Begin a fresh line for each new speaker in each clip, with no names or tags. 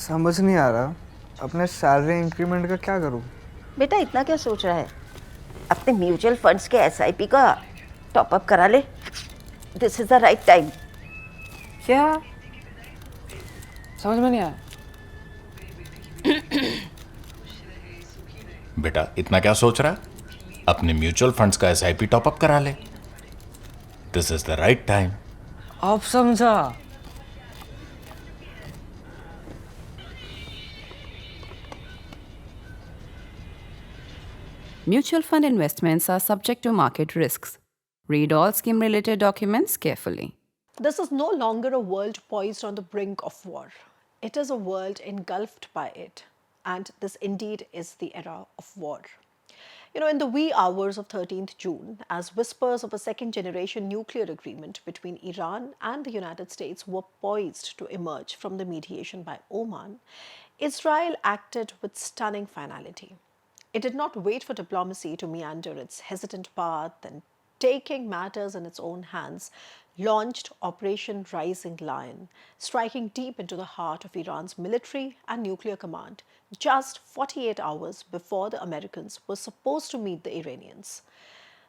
समझ नहीं आ रहा अपने सैलरी इंक्रीमेंट का क्या करूं।
बेटा इतना क्या सोच रहा है? अपने म्यूचुअल फंड्स के एसआईपी का टॉपअप करा ले। This is the right time.
क्या? समझ में नहीं आया।
बेटा इतना क्या सोच रहा है? अपने म्यूचुअल फंड्स का एसआईपी टॉपअप करा ले। This is the right time.
अब समझा।
Mutual fund investments are subject to market risks. Read all scheme related documents carefully.
This is no longer a world poised on the brink of war. It is a world engulfed by it. And this indeed is the era of war. You know, in the wee hours of 13th June, as whispers of a second generation nuclear agreement between Iran and the United States were poised to emerge from the mediation by Oman, Israel acted with stunning finality. It did not wait for diplomacy to meander its hesitant path and, taking matters in its own hands, launched Operation Rising Lion, striking deep into the heart of Iran's military and nuclear command just 48 hours before the Americans were supposed to meet the Iranians.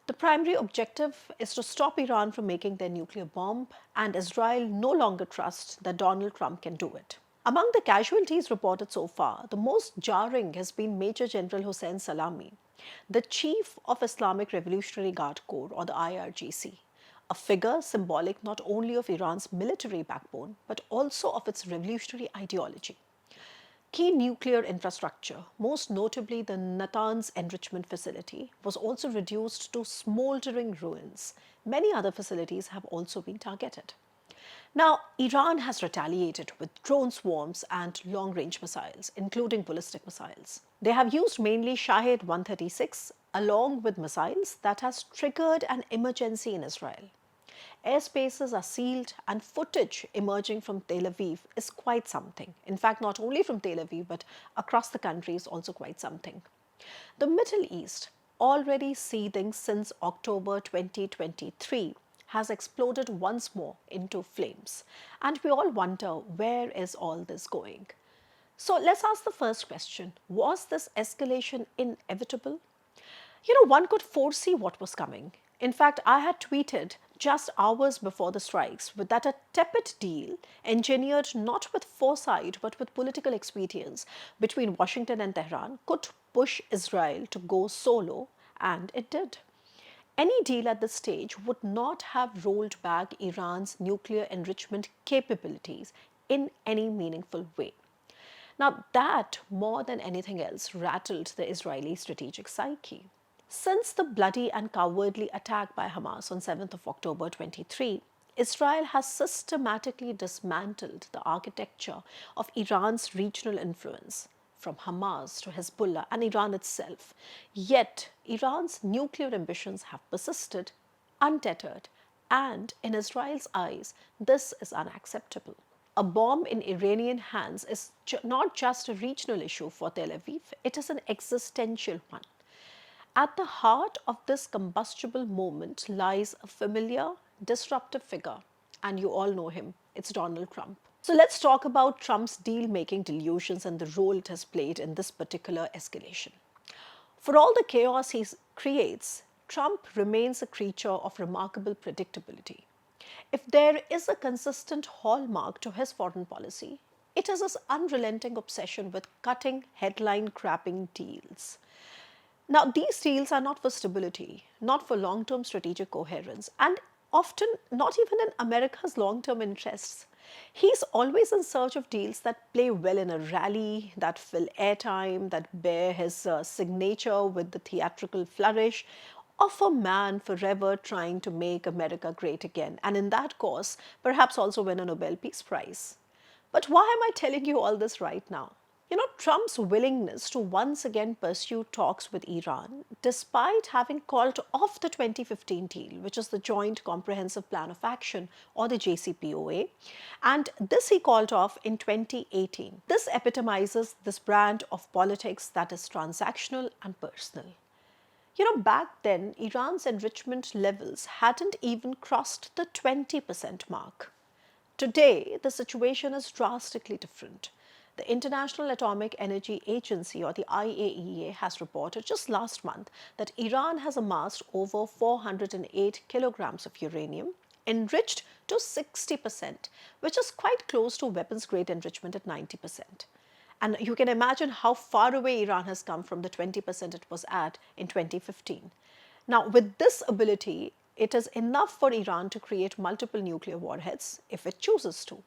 The primary objective is to stop Iran from making their nuclear bomb, and Israel no longer trusts that Donald Trump can do it. Among the casualties reported so far, the most jarring has been Major General Hossein Salami, the chief of Islamic Revolutionary Guard Corps, or the IRGC, a figure symbolic not only of Iran's military backbone, but also of its revolutionary ideology. Key nuclear infrastructure, most notably the Natanz enrichment facility, was also reduced to smoldering ruins. Many other facilities have also been targeted. Now, Iran has retaliated with drone swarms and long-range missiles, including ballistic missiles. They have used mainly Shahed 136 along with missiles that has triggered an emergency in Israel. Airspaces are sealed and footage emerging from Tel Aviv is quite something. In fact, not only from Tel Aviv, but across the country is also quite something. The Middle East, already seething since October 2023, has exploded once more into flames. And we all wonder, where is all this going? So let's ask the first question. Was this escalation inevitable? You know, one could foresee what was coming. In fact, I had tweeted just hours before the strikes that a tepid deal, engineered not with foresight but with political expedience between Washington and Tehran, could push Israel to go solo, and it did. Any deal at this stage would not have rolled back Iran's nuclear enrichment capabilities in any meaningful way. Now, that, more than anything else, rattled the Israeli strategic psyche. Since the bloody and cowardly attack by Hamas on 7th of October 23, Israel has systematically dismantled the architecture of Iran's regional influence, from Hamas to Hezbollah and Iran itself. Yet, Iran's nuclear ambitions have persisted, untethered, and in Israel's eyes, this is unacceptable. A bomb in Iranian hands is not just a regional issue for Tel Aviv, it is an existential one. At the heart of this combustible moment lies a familiar, disruptive figure, and you all know him. It's Donald Trump. So let's talk about Trump's deal-making delusions and the role it has played in this particular escalation. For all the chaos he creates, Trump remains a creature of remarkable predictability. If there is a consistent hallmark to his foreign policy, it is his unrelenting obsession with cutting headline-grabbing deals. Now, these deals are not for stability, not for long-term strategic coherence, and often not even in America's long-term interests. He's always in search of deals that play well in a rally, that fill airtime, that bear his signature with the theatrical flourish of a man forever trying to make America great again, and in that course, perhaps also win a Nobel Peace Prize. But why am I telling you all this right now? You know, Trump's willingness to once again pursue talks with Iran, despite having called off the 2015 deal, which is the Joint Comprehensive Plan of Action, or the JCPOA, and this he called off in 2018. This epitomizes this brand of politics that is transactional and personal. You know, back then, Iran's enrichment levels hadn't even crossed the 20% mark. Today, the situation is drastically different. The International Atomic Energy Agency, or the IAEA, has reported just last month that Iran has amassed over 408 kilograms of uranium, enriched to 60%, which is quite close to weapons-grade enrichment at 90%. And you can imagine how far away Iran has come from the 20% it was at in 2015. Now, with this ability, it is enough for Iran to create multiple nuclear warheads if it chooses to.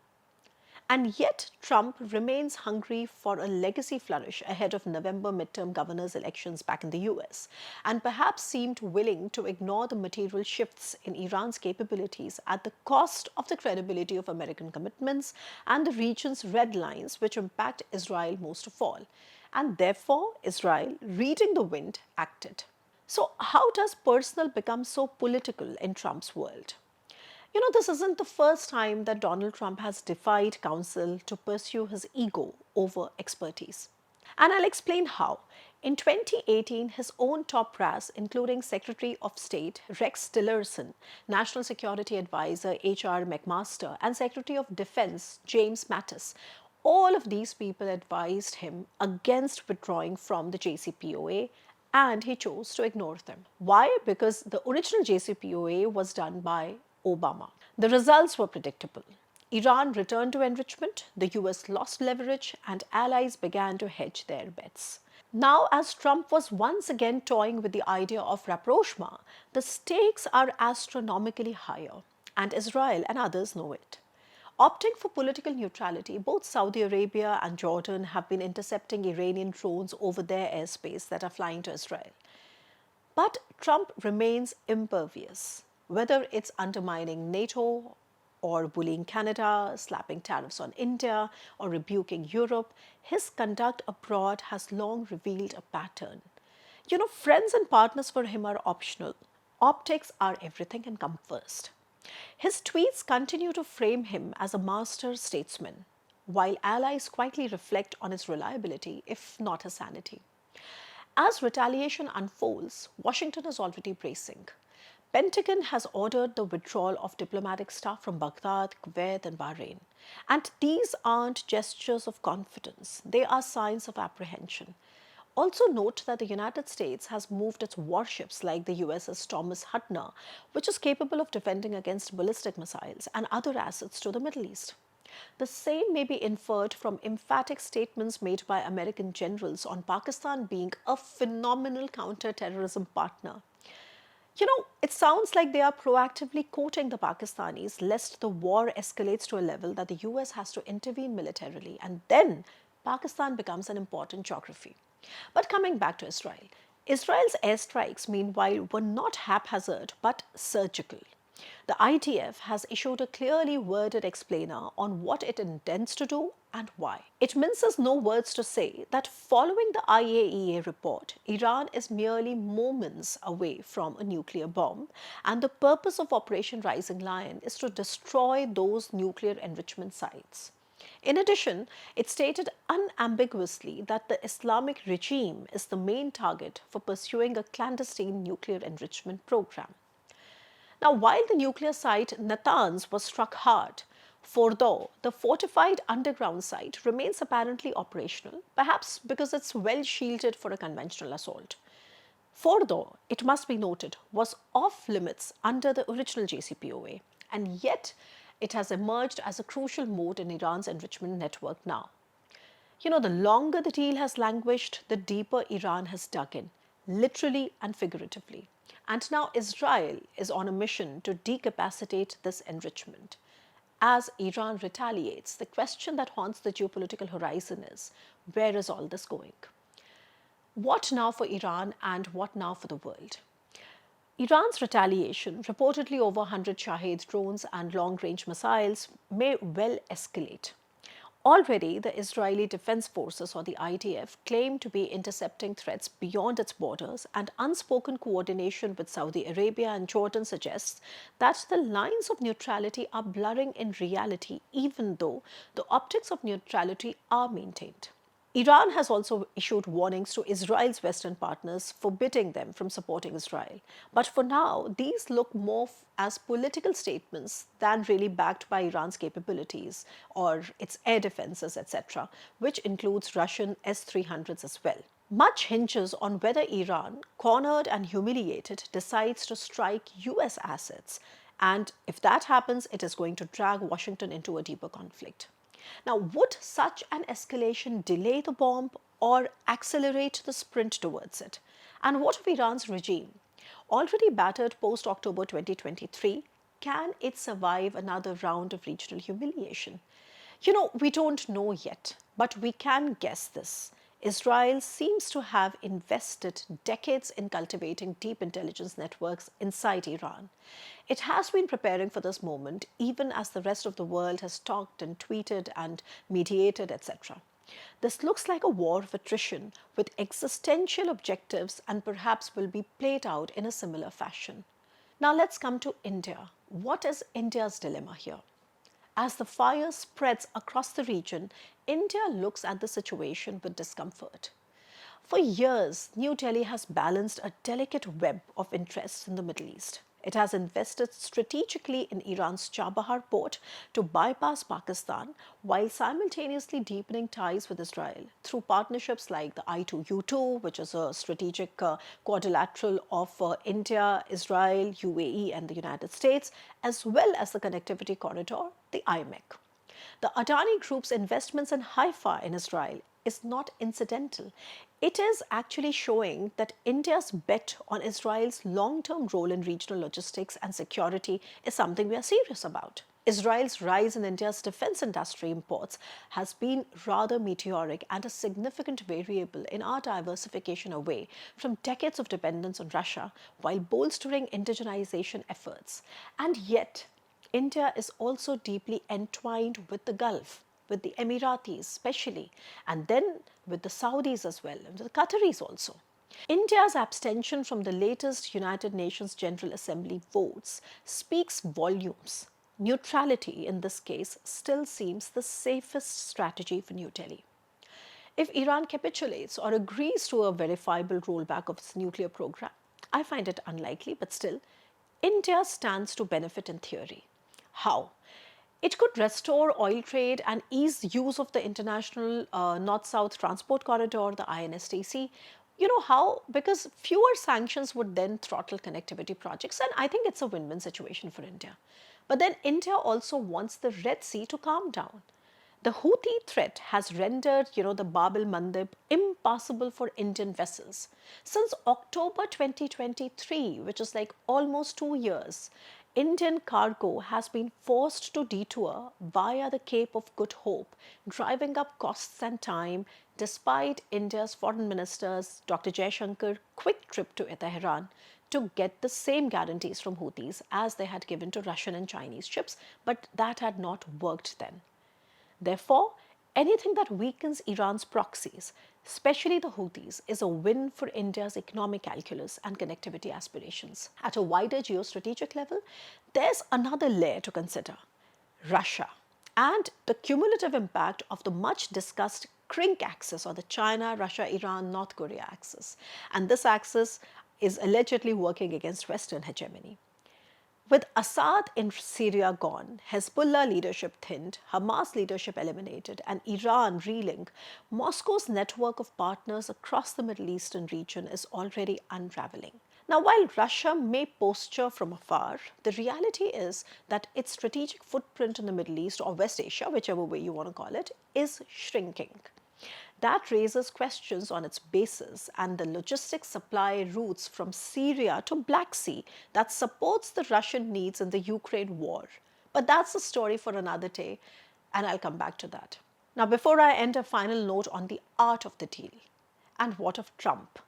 And yet, Trump remains hungry for a legacy flourish ahead of November midterm governors' elections back in the US, and perhaps seemed willing to ignore the material shifts in Iran's capabilities at the cost of the credibility of American commitments and the region's red lines, which impact Israel most of all. And therefore, Israel, reading the wind, acted. So, how does personal become so political in Trump's world? You know, this isn't the first time that Donald Trump has defied counsel to pursue his ego over expertise. And I'll explain how. In 2018, his own top brass, including Secretary of State Rex Tillerson, National Security Advisor H.R. McMaster, and Secretary of Defense James Mattis, all of these people advised him against withdrawing from the JCPOA, and he chose to ignore them. Why? Because the original JCPOA was done by Obama. The results were predictable. Iran returned to enrichment, the US lost leverage, and allies began to hedge their bets. Now, as Trump was once again toying with the idea of rapprochement, the stakes are astronomically higher, and Israel and others know it. Opting for political neutrality, both Saudi Arabia and Jordan have been intercepting Iranian drones over their airspace that are flying to Israel. But Trump remains impervious, whether it's undermining NATO or bullying Canada, slapping tariffs on India, or rebuking Europe. His conduct abroad has long revealed a pattern. You know, friends and partners for him are optional. Optics are everything and come first. His tweets continue to frame him as a master statesman, while allies quietly reflect on his reliability, if not his sanity. As retaliation unfolds, Washington is already bracing. Pentagon has ordered the withdrawal of diplomatic staff from Baghdad, Kuwait, and Bahrain. And these aren't gestures of confidence, they are signs of apprehension. Also note that the United States has moved its warships like the USS Thomas Hudner, which is capable of defending against ballistic missiles, and other assets to the Middle East. The same may be inferred from emphatic statements made by American generals on Pakistan being a phenomenal counter-terrorism partner. You know, it sounds like they are proactively courting the Pakistanis lest the war escalates to a level that the US has to intervene militarily, and then Pakistan becomes an important geography. But coming back to Israel, Israel's airstrikes, meanwhile, were not haphazard but surgical. The IDF has issued a clearly worded explainer on what it intends to do and why. It minces no words to say that following the IAEA report, Iran is merely moments away from a nuclear bomb, and the purpose of Operation Rising Lion is to destroy those nuclear enrichment sites. In addition, it stated unambiguously that the Islamic regime is the main target for pursuing a clandestine nuclear enrichment program. Now, while the nuclear site Natanz was struck hard, Fordo, the fortified underground site, remains apparently operational, perhaps because it's well shielded for a conventional assault. Fordo, it must be noted, was off limits under the original JCPOA, and yet it has emerged as a crucial mode in Iran's enrichment network now. You know, the longer the deal has languished, the deeper Iran has dug in, literally and figuratively. And now Israel is on a mission to decapacitate this enrichment. As Iran retaliates, the question that haunts the geopolitical horizon is, where is all this going? What now for Iran and what now for the world? Iran's retaliation, reportedly over 100 Shahed drones and long-range missiles, may well escalate. Already, the Israeli Defense Forces, or the IDF, claim to be intercepting threats beyond its borders, and unspoken coordination with Saudi Arabia and Jordan suggests that the lines of neutrality are blurring in reality, even though the optics of neutrality are maintained. Iran has also issued warnings to Israel's Western partners, forbidding them from supporting Israel. But for now, these look more as political statements than really backed by Iran's capabilities or its air defenses, etc., which includes Russian S-300s as well. Much hinges on whether Iran, cornered and humiliated, decides to strike US assets. And if that happens, it is going to drag Washington into a deeper conflict. Now, would such an escalation delay the bomb or accelerate the sprint towards it? And what of Iran's regime? Already battered post October 2023, can it survive another round of regional humiliation? We don't know yet, but we can guess this. Israel seems to have invested decades in cultivating deep intelligence networks inside Iran. It has been preparing for this moment, even as the rest of the world has talked and tweeted and mediated, etc. This looks like a war of attrition with existential objectives and perhaps will be played out in a similar fashion. Now let's come to India. What is India's dilemma here? As the fire spreads across the region, India looks at the situation with discomfort. For years, New Delhi has balanced a delicate web of interests in the Middle East. It has invested strategically in Iran's Chabahar port to bypass Pakistan while simultaneously deepening ties with Israel through partnerships like the I2U2, which is a strategic quadrilateral of India, Israel, UAE, and the United States, as well as the connectivity corridor, the IMEC. The Adani Group's investments in Haifa in Israel is not incidental. It is actually showing that India's bet on Israel's long-term role in regional logistics and security is something we are serious about. Israel's rise in India's defense industry imports has been rather meteoric and a significant variable in our diversification away from decades of dependence on Russia while bolstering indigenization efforts. And yet, India is also deeply entwined with the Gulf, with the Emiratis especially, and then with the Saudis as well, and the Qataris also. India's abstention from the latest United Nations General Assembly votes speaks volumes. Neutrality, in this case, still seems the safest strategy for New Delhi. If Iran capitulates or agrees to a verifiable rollback of its nuclear program, I find it unlikely, but still, India stands to benefit in theory. How? It could restore oil trade and ease use of the international North-South Transport Corridor, the INSTC. You know how? Because fewer sanctions would then throttle connectivity projects, and I think it's a win-win situation for India. But then India also wants the Red Sea to calm down. The Houthi threat has rendered, the Bab el-Mandeb impossible for Indian vessels. Since October 2023, which is like almost 2 years, Indian cargo has been forced to detour via the Cape of Good Hope, driving up costs and time despite India's foreign minister's Dr. Jaishankar's quick trip to Tehran to get the same guarantees from Houthis as they had given to Russian and Chinese ships, but that had not worked then. Therefore, anything that weakens Iran's proxies, especially the Houthis, is a win for India's economic calculus and connectivity aspirations. At a wider geostrategic level, there's another layer to consider: Russia and the cumulative impact of the much discussed CRINC axis, or the China, Russia, Iran, North Korea axis. And this axis is allegedly working against Western hegemony. With Assad in Syria gone, Hezbollah leadership thinned, Hamas leadership eliminated, and Iran reeling, Moscow's network of partners across the Middle Eastern region is already unraveling. Now, while Russia may posture from afar, the reality is that its strategic footprint in the Middle East, or West Asia, whichever way you want to call it, is shrinking. That raises questions on its basis and the logistics supply routes from Syria to Black Sea that supports the Russian needs in the Ukraine war. But that's a story for another day, and I'll come back to that. Now, before I end, a final note on the art of the deal. And what of Trump?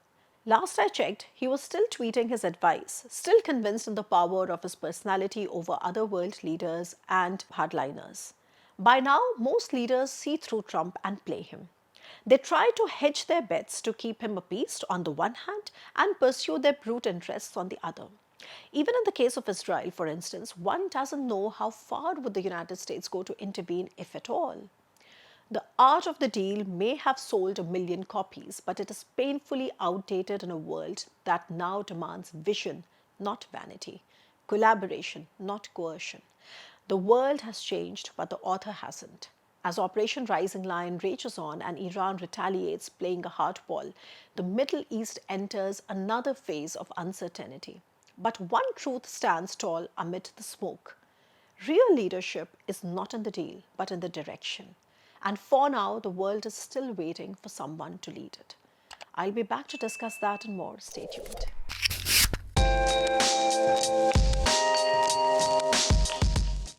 Last I checked, he was still tweeting his advice, still convinced in the power of his personality over other world leaders and hardliners. By now, most leaders see through Trump and play him. They try to hedge their bets to keep him appeased on the one hand and pursue their brute interests on the other. Even in the case of Israel, for instance, one doesn't know how far would the United States go to intervene, if at all. The art of the deal may have sold 1 million copies, but it is painfully outdated in a world that now demands vision, not vanity, collaboration, not coercion. The world has changed, but the author hasn't. As Operation Rising Lion rages on and Iran retaliates, playing a hardball, the Middle East enters another phase of uncertainty. But one truth stands tall amid the smoke. Real leadership is not in the deal, but in the direction. And for now, the world is still waiting for someone to lead it. I'll be back to discuss that and more. Stay tuned.